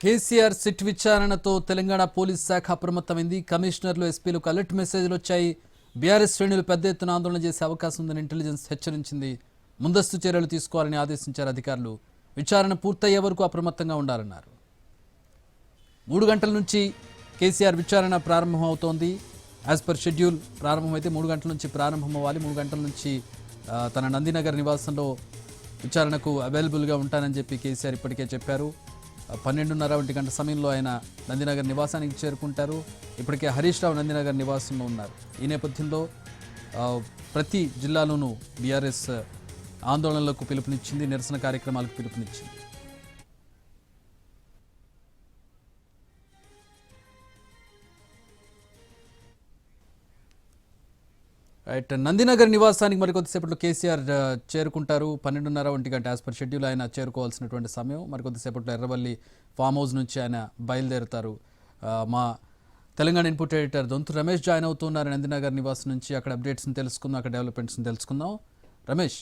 KCR SIT విచారణతో Telangana police శాఖ అప్రమత్తమైంది. కమిషనర్లు, ఎస్పీలకు alert మెసేజ్లు వచ్చాయి. బీఆర్ఎస్ శ్రేణులు పెద్ద ఎత్తున ఆందోళన చేసే అవకాశం ఉందని ఇంటెలిజెన్స్ హెచ్చరించింది. ముందస్తు చర్యలు తీసుకోవాలని ఆదేశించారు అధికారులు. విచారణ పూర్తయ్యే వరకు అప్రమత్తంగా ఉండాలన్నారు. 3 గంటల నుంచి కేసీఆర్ విచారణ ప్రారంభమవుతోంది. యాజ్ పర్ షెడ్యూల్ ప్రారంభమైతే 3 గంటల నుంచి ప్రారంభమవ్వాలి. 3 గంటల నుంచి తన నందినగర్ నివాసంలో విచారణకు అవైలబుల్గా ఉంటానని చెప్పి కేసీఆర్ ఇప్పటికే చెప్పారు. 12:30 గంట సమయంలో ఆయన నందినగర్ నివాసానికి చేరుకుంటారు. ఇప్పటికే హరీష్ రావు నందినగర్ నివాసంలో ఉన్నారు. ఈ నేపథ్యంలో ప్రతి జిల్లాలోనూ బీఆర్ఎస్ ఆందోళనలకు పిలుపునిచ్చింది, నిరసన కార్యక్రమాలకు పిలుపునిచ్చింది. రైట్, నందినగర్ నివాసానికి మరికొద్దిసేపట్లో కేసీఆర్ చేరుకుంటారు. 12:30 గంట యాజ్ పర్ షెడ్యూల్ ఆయన చేరుకోవాల్సినటువంటి సమయం. మరికొద్దిసేపట్లో ఎర్రవల్లి ఫామ్ హౌస్ నుంచి ఆయన బయలుదేరుతారు. మా Telangana input editor Donthu Ramesh join అవుతున్నారు నందినగర్ నివాసం నుంచి. అక్కడ అప్డేట్స్ని తెలుసుకుందాం, అక్కడ డెవలప్మెంట్స్ని తెలుసుకుందాం. రమేష్.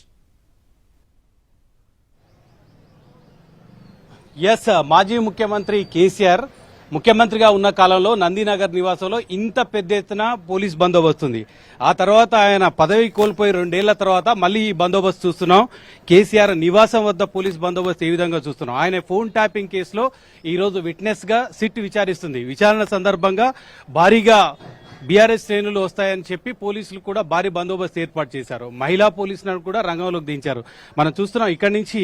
ఎస్, మాజీ ముఖ్యమంత్రి కేసీఆర్ ముఖ్యమంత్రిగా ఉన్న కాలంలో నందినగర్ నివాసంలో ఇంత పెద్ద ఎత్తున పోలీస్ బందోబస్తు ఉంది. ఆ తర్వాత ఆయన పదవి కోల్పోయి 2 ఏళ్ల తర్వాత మళ్ళీ ఈ బందోబస్తు చూస్తున్నాం. కేసీఆర్ నివాసం వద్ద పోలీస్ బందోబస్తు ఏ విధంగా చూస్తున్నాం. ఆయన ఫోన్ ట్యాపింగ్ కేసులో ఈ రోజు విట్నెస్ గా సిట్ విచారిస్తుంది. విచారణ సందర్భంగా భారీగా బీఆర్ఎస్ శ్రేణులు వస్తాయని చెప్పి పోలీసులు కూడా భారీ బందోబస్తు ఏర్పాటు చేశారు. మహిళా పోలీసులను కూడా రంగంలోకి దించారు. మనం చూస్తున్నాం, ఇక్కడి నుంచి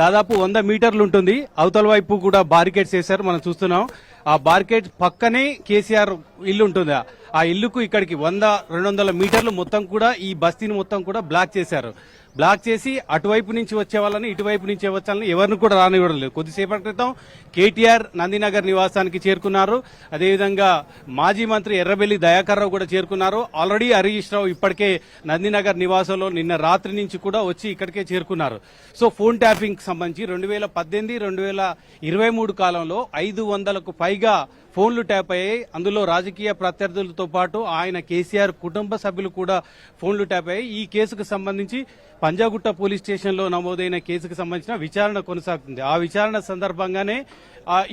దాదాపు 100 మీటర్లు ఉంటుంది. అవతల వైపు కూడా బారికేడ్స్ వేశారు. మనం చూస్తున్నాం, ఆ బారికేడ్ పక్కనే కేసీఆర్ ఇల్లు ఉంటుంది. ఆ ఇల్లుకు ఇక్కడికి 100-200 మీటర్లు మొత్తం కూడా ఈ బస్తీని మొత్తం కూడా బ్లాక్ చేశారు. బ్లాక్ చేసి అటువైపు నుంచి వచ్చే వాళ్ళని, ఇటువైపు నుంచి వచ్చాలని ఎవరిని కూడా రానివ్వడం లేదు. కొద్దిసేపటి క్రితం కేటీఆర్ నందినగర్ నివాసానికి చేరుకున్నారు. అదేవిధంగా మాజీ మంత్రి ఎర్రబెల్లి దయాకర్ రావు కూడా చేరుకున్నారు. ఆల్రెడీ హరీష్ రావు ఇప్పటికే నందినగర్ నివాసంలో నిన్న రాత్రి నుంచి కూడా వచ్చి ఇక్కడికే చేరుకున్నారు. సో ఫోన్ ట్యాపింగ్ సంబంధించి 2018-2023 కాలంలో 500కు పైగా ఫోన్లు ట్యాప్ అయ్యాయి. అందులో రాజకీయ ప్రత్యర్థులతో పాటు ఆయన కేసీఆర్ కుటుంబ సభ్యులు కూడా ఫోన్లు ట్యాప్ అయ్యాయి. ఈ కేసుకు సంబంధించి పంజాగుట్ట పోలీస్ స్టేషన్లో నమోదైన కేసుకు సంబంధించిన విచారణ కొనసాగుతుంది. ఆ విచారణ సందర్భంగానే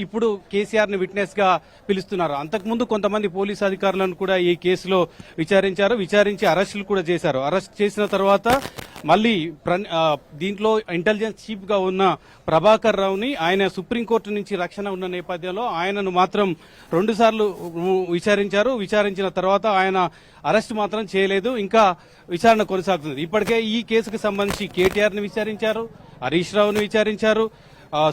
ఇప్పుడు కేసీఆర్ ని విట్నెస్ గా పిలుస్తున్నారు. అంతకుముందు కొంతమంది పోలీసు అధికారులను కూడా ఈ కేసులో విచారించి అరెస్టులు కూడా చేశారు. అరెస్ట్ చేసిన తర్వాత మళ్ళీ దీంట్లో ఇంటెలిజెన్స్ చీఫ్ గా ఉన్న ప్రభాకర్ రావుని ఆయన సుప్రీంకోర్టు నుంచి రక్షణ ఉన్న నేపథ్యంలో ఆయనను మాత్రం 2 సార్లు విచారించారు. విచారించిన తర్వాత ఆయన అరెస్ట్ మాత్రం చేయలేదు. ఇంకా విచారణ కొనసాగుతుంది. ఇప్పటికే ఈ కేసుకు సంబంధించి కేటీఆర్ ని విచారించారు, హరీష్ రావును విచారించారు,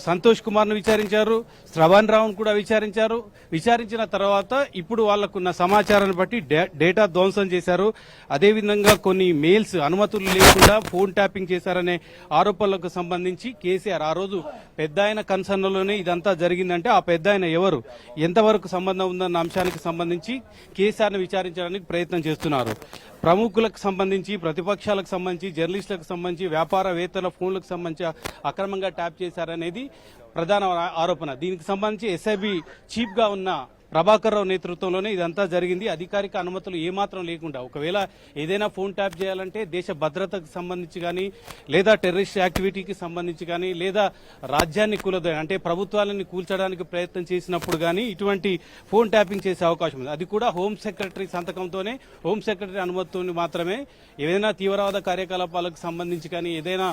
సంతోష్ కుమార్ ను విచారించారు, శ్రవణ్ రావును కూడా విచారించారు. విచారించిన తర్వాత ఇప్పుడు వాళ్లకున్న సమాచారాన్ని బట్టి డేటా ధ్వంసం చేశారు. అదేవిధంగా కొన్ని మెయిల్స్ అనుమతులు లేకుండా ఫోన్ ట్యాపింగ్ చేశారనే ఆరోపణలకు సంబంధించి కేసీఆర్ ఆ రోజు పెద్ద ఆయన కన్సర్న్లోనే ఇదంతా జరిగిందంటే ఆ పెద్ద ఆయన ఎవరు, ఎంతవరకు సంబంధం ఉందన్న అంశానికి సంబంధించి కేసీఆర్ ని విచారించడానికి ప్రయత్నం చేస్తున్నారు. ప్రముఖులకు సంబంధించి, ప్రతిపక్షాలకు సంబంధించి, జర్నలిస్టులకు సంబంధించి, వ్యాపారవేత్తల ఫోన్లకు సంబంధించి అక్రమంగా ట్యాప్ చేశారనేది ప్రధాన ఆరోపణ. దీనికి సంబంధించి ఎస్ఐబి చీఫ్ గా ఉన్న ప్రభాకర్ రావు నేతృత్వంలోనే ఇదంతా జరిగింది. అధికారిక అనుమతులు ఏమాత్రం లేకుండా ఒకవేళ ఏదైనా ఫోన్ ట్యాప్ చేయాలంటే దేశ భద్రతకు సంబంధించి కానీ, లేదా టెర్రరిస్ట్ యాక్టివిటీకి సంబంధించి కానీ, లేదా రాజ్యాన్ని అంటే ప్రభుత్వాలను కూల్చడానికి ప్రయత్నం చేసినప్పుడు కానీ ఇటువంటి ఫోన్ ట్యాపింగ్ చేసే అవకాశం ఉంది. అది కూడా హోం సెక్రటరీ సంతకంతోనే, హోం సెక్రటరీ అనుమతితో మాత్రమే. ఏదైనా తీవ్రవాద కార్యకలాపాలకు సంబంధించి కానీ, ఏదైనా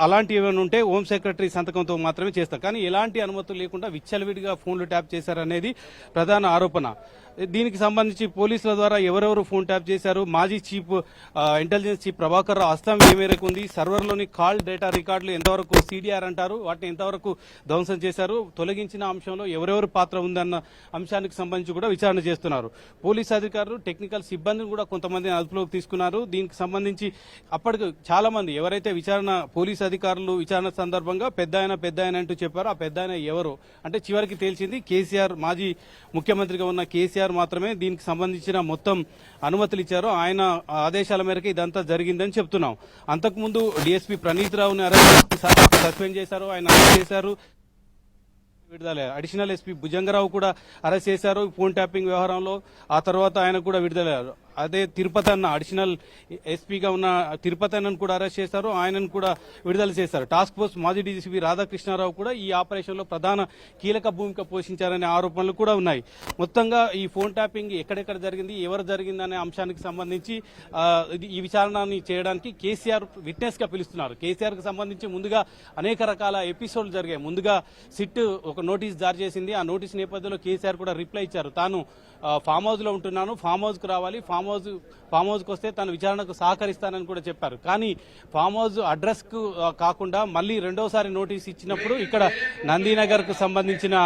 అలాంటివి ఏమైనా ఉంటే హోం సెక్రటరీ సంతకంతో మాత్రమే చేస్తారు. కానీ ఎలాంటి అనుమతులు లేకుండా విచ్చలవిడిగా ఫోన్లు ట్యాప్ చేశారనేది ప్రధాన ఆరోపణ. దీనికి సంబంధించి పోలీసుల ద్వారా ఎవరెవరు ఫోన్ ట్యాప్ చేశారు, మాజీ ఇంటెలిజెన్స్ చీఫ్ ప్రభాకర్ రావు హస్తం ఏ మేరకు ఉంది, సర్వర్లోని కాల్ డేటా రికార్డులు ఎంతవరకు సిడిఆర్ అంటారు, వాటిని ఎంతవరకు ధ్వంసం చేశారు, తొలగించిన అంశంలో ఎవరెవరు పాత్ర ఉందన్న అంశానికి సంబంధించి కూడా విచారణ చేస్తున్నారు. పోలీసు అధికారులు, టెక్నికల్ సిబ్బందిని కూడా కొంతమంది అదుపులోకి తీసుకున్నారు. దీనికి సంబంధించి అప్పటికి చాలా మంది ఎవరైతే పోలీసు అధికారులు విచారణ సందర్భంగా పెద్ద ఆయన అంటూ చెప్పారో ఆ పెద్ద ఆయన ఎవరు అంటే చివరికి తేల్చింది కేసీఆర్, మాజీ ముఖ్యమంత్రిగా ఉన్న కేసీఆర్ మాత్రమే దీనికి సంబంధించిన మొత్తం అనుమతులు ఇచ్చారు. ఆయన ఆదేశాల మేరకు ఇదంతా జరిగిందని చెప్తున్నాం. అంతకుముందు డీఎస్పీ ప్రణీత్ రావుని సస్పెండ్ చేశారు, ఆయన అరెస్ట్ చేశారు. విడుదల అడిషనల్ ఎస్పీ భుజంగరావు కూడా అరెస్ట్ చేశారు ఫోన్ ట్యాపింగ్ వ్యవహారంలో. ఆ తర్వాత ఆయన కూడా విడుదలయ్యారు. అదే తిరుపతి అన్న అడిషనల్ ఎస్పీగా ఉన్న తిరుపతి అన్నను కూడా అరెస్ట్ చేశారు, ఆయనను కూడా విడుదల చేశారు. టాస్క్ ఫోర్స్ మాజీ డీజీపీ రాధాకృష్ణారావు కూడా ఈ ఆపరేషన్ లో ప్రధాన కీలక భూమిక పోషించారనే ఆరోపణలు కూడా ఉన్నాయి. మొత్తంగా ఈ ఫోన్ ట్యాపింగ్ ఎక్కడెక్కడ జరిగింది, ఎవరు జరిగిందనే అంశానికి సంబంధించి ఈ విచారణని చేయడానికి కేసీఆర్ విట్నెస్ గా పిలుస్తున్నారు. కేసీఆర్ కు సంబంధించి ముందుగా అనేక రకాల ఎపిసోడ్లు జరిగాయి. ముందుగా సిట్ ఒక నోటీస్ జారీ చేసింది. ఆ నోటీస్ నేపథ్యంలో కేసీఆర్ కూడా రిప్లై ఇచ్చారు. తాను ఫామ్ హౌస్ లో ఉంటున్నాను, ఫామ్ హౌస్ కు రావాలి, ఫామ్ హౌస్ కు వస్తే తను విచారణకు సహకరిస్తానని కూడా చెప్పారు. కానీ ఫామ్ హౌస్ అడ్రస్ కు కాకుండా మళ్ళీ రెండోసారి నోటీస్ ఇచ్చినప్పుడు ఇక్కడ నందీనగర్ కు సంబంధించిన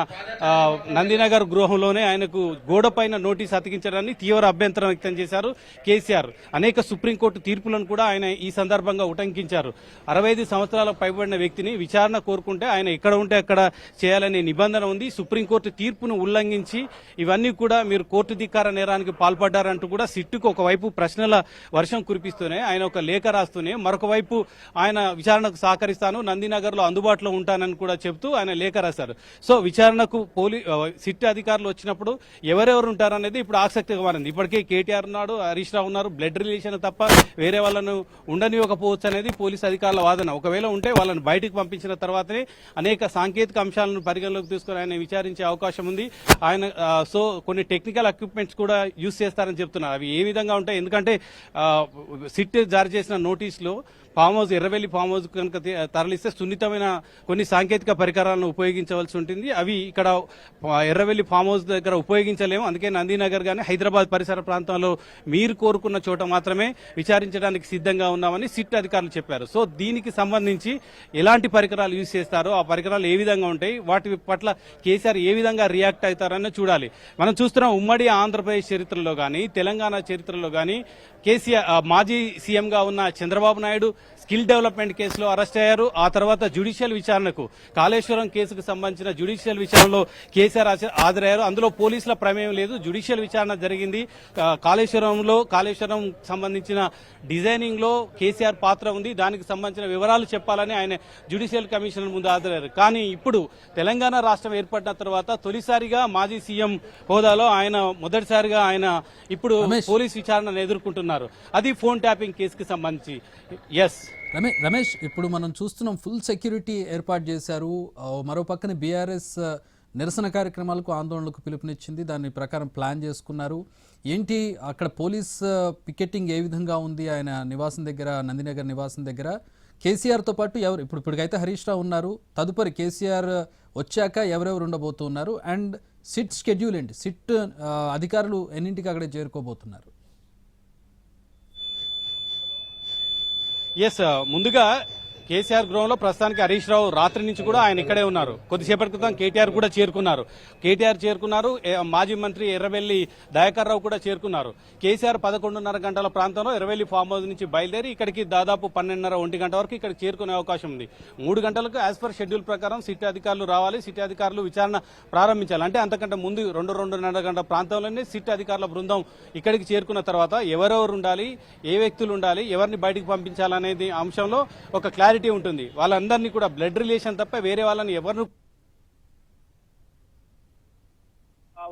నందీనగర్ గృహంలోనే ఆయనకు గోడ పైన నోటీస్ అతికించడాన్ని తీవ్ర అభ్యంతరం వ్యక్తం చేశారు కేసీఆర్. అనేక సుప్రీంకోర్టు తీర్పులను కూడా ఆయన ఈ సందర్భంగా ఉటంకించారు. 65 సంవత్సరాల పైబడిన వ్యక్తిని విచారణ కోరుకుంటే ఆయన ఎక్కడ ఉంటే అక్కడ చేయాలనే నిబంధన ఉంది. సుప్రీంకోర్టు తీర్పును ఉల్లంఘించి ఇవన్నీ కూడా మీరు కోర్టు ధిక్కార నేరానికి పాల్పడ్డారంటూ కూడా సిట్టుకు ఒకవైపు ప్రశ్నల వర్షం కురిపిస్తూనే ఆయన ఒక లేఖ రాస్తూనే మరొక వైపు ఆయన విచారణకు సహకరిస్తాను, నందీనగర్ లో అందుబాటులో ఉంటానని కూడా చెబుతూ ఆయన లేఖ రాశారు. సో విచారణకు సిట్ అధికారులు వచ్చినప్పుడు ఎవరెవరు ఉంటారనేది ఇప్పుడు ఆసక్తిగా మారింది. ఇప్పటికే కేటీఆర్ ఉన్నాడు, హరీష్ రావు ఉన్నారు, బ్లడ్ రిలేషన్ తప్ప వేరే వాళ్ళను ఉండనివ్వకపోవచ్చు అనేది పోలీసు అధికారుల వాదన. ఒకవేళ ఉంటే వాళ్ళని బయటకు పంపించిన తర్వాతనే అనేక సాంకేతిక అంశాలను పరిగణలోకి తీసుకుని ఆయన విచారించే అవకాశం ఉంది. ఆయన సో కొన్ని టెక్నికల్ ఎక్విప్మెంట్స్ కూడా యూజ్ చేస్తారని చెప్తున్నారు. అవి ఏ విధంగా ఉంటాయి? ఎందుకంటే సిట్ జారీ చేసిన నోటీసులో farm house Erravelli farm house కనుక తరలిస్తే సున్నితమైన కొన్ని సాంకేతిక పరికరాలను ఉపయోగించవలసి ఉంటుంది. అవి ఇక్కడ ఎర్రవెల్లి ఫామ్ హౌస్ దగ్గర ఉపయోగించలేము. అందుకే నందీనగర్ గానీ హైదరాబాద్ పరిసర ప్రాంతంలో మీరు కోరుకున్న చోట మాత్రమే విచారించడానికి సిద్ధంగా ఉన్నామని సిట్ అధికారులు చెప్పారు. సో దీనికి సంబంధించి ఎలాంటి పరికరాలు యూజ్ చేస్తారో, ఆ పరికరాలు ఏ విధంగా ఉంటాయి, వాటి పట్ల కేసీఆర్ ఏ విధంగా రియాక్ట్ అవుతారని చూడాలి. మనం చూస్తున్నాం ఉమ్మడి ఆంధ్రప్రదేశ్ చరిత్రలో గానీ తెలంగాణ చరిత్రలో గానీ కేసీఆర్ మాజీ సీఎంగా ఉన్న చంద్రబాబు నాయుడు స్కిల్ డెవలప్మెంట్ కేసులో అరెస్ట్ అయ్యారు. ఆ తర్వాత జ్యుడిషియల్ విచారణకు కాళేశ్వరం కేసుకు సంబంధించిన జ్యుడిషియల్ విచారణలో కేసీఆర్ హాజరయ్యారు. అందులో పోలీసుల ప్రమేయం లేదు, జ్యుడిషియల్ విచారణ జరిగింది. కాళేశ్వరం సంబంధించిన డిజైనింగ్ లో కేసీఆర్ పాత్ర ఉంది, దానికి సంబంధించిన వివరాలు చెప్పాలని ఆయన జ్యుడిషియల్ కమిషనర్ ముందు హాజరయ్యారు. కానీ ఇప్పుడు తెలంగాణ రాష్ట్రం ఏర్పడిన తర్వాత తొలిసారిగా మాజీ సీఎం హోదాలో ఆయన మొదటిసారిగా ఆయన ఇప్పుడు పోలీస్ విచారణను ఎదుర్కొంటున్నారు. అది ఫోన్ ట్యాపింగ్ కేసుకి సంబంధించి. ఎస్ రమేష్, ఇప్పుడు మనం చూస్తున్నాం ఫుల్ సెక్యూరిటీ ఏర్పాటు చేశారు. మరో పక్కన బీఆర్ఎస్ నిరసన కార్యక్రమాలకు ఆందోళనలకు పిలుపునిచ్చింది, దాని ప్రకారం ప్లాన్ చేసుకున్నారు. ఏంటి అక్కడ పోలీస్ పికెటింగ్ ఏ విధంగా ఉంది ఆయన నివాసం దగ్గర, నందినగర్ నివాసం దగ్గర? కేసీఆర్తో పాటు ఎవరు ఇప్పటికైతే హరీష్ రావు ఉన్నారు, తదుపరి కేసీఆర్ వచ్చాక ఎవరెవరు ఉండబోతున్నారు? అండ్ సిట్ షెడ్యూల్ ఏంటి? సిట్ అధికారులు ఎన్నింటికి అక్కడే చేరుకోబోతున్నారు? ఎస్, ముందుగా కేసీఆర్ గృహంలో ప్రస్తుతానికి హరీష్ రావు రాత్రి నుంచి కూడా ఆయన ఇక్కడే ఉన్నారు. కొద్దిసేపటి క్రితం కేటీఆర్ కూడా చేరుకున్నారు. మాజీ మంత్రి ఎర్రవెల్లి దయాకర్ రావు కూడా చేరుకున్నారు. కేసీఆర్ 11:30 గంటల ప్రాంతంలో ఎర్రవెల్లి ఫామ్ హౌస్ నుంచి బయలుదేరి ఇక్కడికి దాదాపు 12:30, 1 గంట వరకు ఇక్కడ చేరుకునే అవకాశం ఉంది. 3 గంటలకు యాజ్ పర్ షెడ్యూల్ ప్రకారం సిట్ అధికారులు రావాలి, సిట్ అధికారులు విచారణ ప్రారంభించాలి. అంటే అంతకంటే ముందు 2-2:30 గంటల ప్రాంతంలోనే సిట్ అధికారుల బృందం ఇక్కడికి చేరుకున్న తర్వాత ఎవరెవరు ఉండాలి, ఏ వ్యక్తులు ఉండాలి, ఎవరిని బయటికి పంపించాలనేది అంశంలో ఒక క్లారిటీ ఉంటుంది. వాళ్ళందరినీ కూడా బ్లడ్ రిలేషన్ తప్ప వేరే వాళ్ళని ఎవరు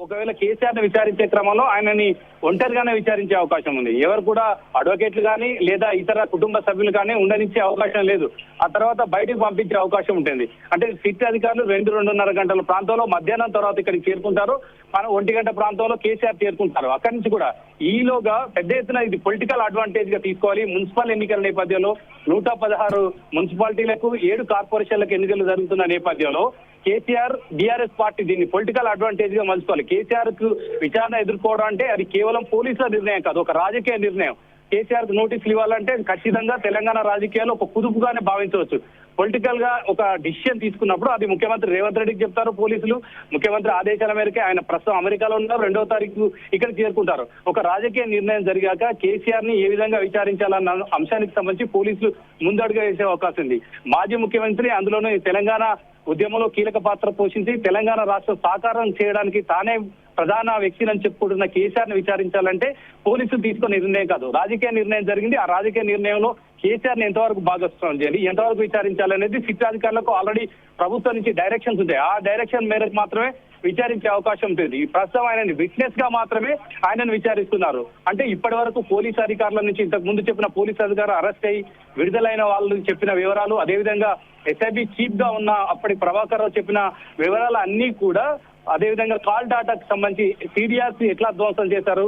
ఒకవేళ కేసీఆర్ ని విచారించే క్రమంలో ఆయనని ఒంటరిగానే విచారించే అవకాశం ఉంది. ఎవరు కూడా అడ్వకేట్లు కానీ లేదా ఇతర కుటుంబ సభ్యులు కానీ ఉండనిచ్చే అవకాశం లేదు. ఆ తర్వాత బయటకు పంపించే అవకాశం ఉంటుంది. అంటే సిట్ అధికారులు 2-2:30 గంటల ప్రాంతంలో మధ్యాహ్నం తర్వాత ఇక్కడికి చేరుకుంటారు. మనం 1 గంట ప్రాంతంలో కేసీఆర్ చేరుకుంటారు. అక్కడి నుంచి కూడా ఈలోగా పెద్ద ఎత్తున ఇది పొలిటికల్ అడ్వాంటేజ్ గా తీసుకోవాలి. మున్సిపల్ ఎన్నికల నేపథ్యంలో 116 మున్సిపాలిటీలకు 7 కార్పొరేషన్లకు ఎన్నికలు జరుగుతున్న నేపథ్యంలో కేసీఆర్ బీఆర్ఎస్ పార్టీ దీన్ని పొలిటికల్ అడ్వాంటేజ్ గా మలుచుకోవాలి. కేసీఆర్ కు విచారణ ఎదుర్కోవడం అంటే అది కేవలం పోలీసుల నిర్ణయం కాదు, ఒక రాజకీయ నిర్ణయం. కేసీఆర్ కు నోటీసులు ఇవ్వాలంటే ఖచ్చితంగా తెలంగాణ రాజకీయాల్లో ఒక కుదుపుగానే భావించవచ్చు. పొలిటికల్ గా ఒక డిసిషన్ తీసుకున్నప్పుడు అది ముఖ్యమంత్రి రేవంత్ రెడ్డికి చెప్తారు పోలీసులు. ముఖ్యమంత్రి ఆదేశాల మేరకే ఆయన ప్రస్తుతం అమెరికాలో ఉన్నారు, 2వ తారీఖు ఇక్కడ చేరుకుంటారు. ఒక రాజకీయ నిర్ణయం జరిగాక కేసీఆర్ ని ఏ విధంగా విచారించాలన్న అంశానికి సంబంధించి పోలీసులు ముందడుగు వేసే అవకాశం ఉంది. మాజీ ముఖ్యమంత్రి అందులోనూ తెలంగాణ ఉద్యమంలో కీలక పాత్ర పోషించి తెలంగాణ రాష్ట్ర సాకారం చేయడానికి తానే ప్రధాన వ్యక్తిని చెప్పుకుంటున్న కేసీఆర్ ని విచారించాలంటే పోలీసులు తీసుకున్న నిర్ణయం కాదు, రాజకీయ నిర్ణయం జరిగింది. ఆ రాజకీయ నిర్ణయంలో కేసీఆర్ ని ఎంతవరకు భాగస్వామ్యం చేయాలి, ఎంతవరకు విచారించాలనేది సిట్ అధికారులకు ఆల్రెడీ ప్రభుత్వం నుంచి డైరెక్షన్స్ ఉంటాయి. ఆ డైరెక్షన్ మేరకు మాత్రమే విచారించే అవకాశం ఉంటుంది. ప్రస్తుతం ఆయనని విట్నెస్ గా మాత్రమే ఆయనను విచారిస్తున్నారు. అంటే ఇప్పటి వరకు పోలీసు అధికారుల నుంచి ఇంతకు ముందు చెప్పిన పోలీసు అధికారులు అరెస్ట్ అయ్యి విడుదలైన వాళ్ళు చెప్పిన వివరాలు, అదేవిధంగా ఎస్ఐబి చీఫ్ గా ఉన్న అప్పటి ప్రభాకర్ రావు చెప్పిన వివరాలు అన్ని కూడా, అదేవిధంగా కాల్ డేటాకి సంబంధించి సిడిఆర్స్ ఎట్లా ధ్వంసం చేశారు,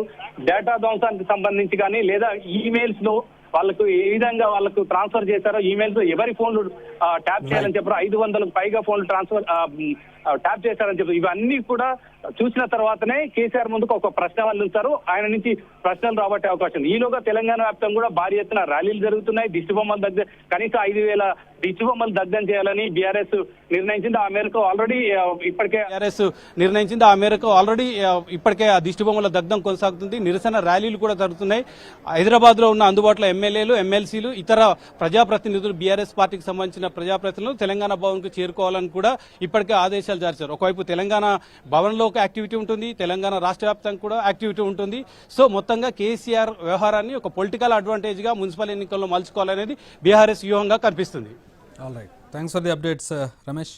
డేటా ధ్వంసానికి సంబంధించి కానీ, లేదా ఈమెయిల్స్ లో వాళ్ళకు ఏ విధంగా వాళ్ళకు ట్రాన్స్ఫర్ చేశారో, ఈమెయిల్స్ ఎవరి ఫోన్లు ట్యాప్ చేయాలని చెప్పారు, 500కు పైగా ఫోన్లు ట్యాప్ చేశారని చెప్పారు. ఇవన్నీ కూడా చూసిన తర్వాతనే కేసీఆర్ ముందుకు ఒక ప్రశ్న వాళ్ళు ఉంచారు. ఆయన నుంచి ప్రశ్నలు రాబట్టే అవకాశం ఉంది. ఈలోగా తెలంగాణ వ్యాప్తంగా కూడా భారీ ఎత్తున ర్యాలీలు జరుగుతున్నాయి. దిష్టి బొమ్మలు దగ్గర కనీసం 5,000 దిష్టి బొమ్మలు దగ్ధం చేయాలని బీఆర్ఎస్ నిర్ణయించింది. ఆ మేరకు ఆల్రెడీ ఇప్పటికే ఇప్పటికే ఆ దిష్టి బొమ్మల దగ్ధం కొనసాగుతుంది. నిరసన ర్యాలీలు కూడా జరుగుతున్నాయి. హైదరాబాద్ లో ఉన్న అందుబాటులో ఎమ్మెల్యేలు, ఎమ్మెల్సీలు, ఇతర ప్రజాప్రతినిధులు, బీఆర్ఎస్ పార్టీకి సంబంధించిన ప్రజాప్రతినిధులు తెలంగాణ భవన్ కు చేరుకోవాలని కూడా ఇప్పటికే ఆదేశాలు జారీ చేశారు. ఒకవైపు తెలంగాణ భవన్ లో ఒక యాక్టివిటీ ఉంటుంది, తెలంగాణ రాష్ట్ర వ్యాప్తంగా కూడా యాక్టివిటీ ఉంటుంది. సో మొత్తంగా కేసీఆర్ వ్యవహారాన్ని ఒక పొలిటికల్ అడ్వాంటేజ్ గా మున్సిపల్ ఎన్నికల్లో మలుచుకోవాలనేది బీఆర్ఎస్ వ్యూహంగా కనిపిస్తుంది. All right, thanks for the updates Ramesh.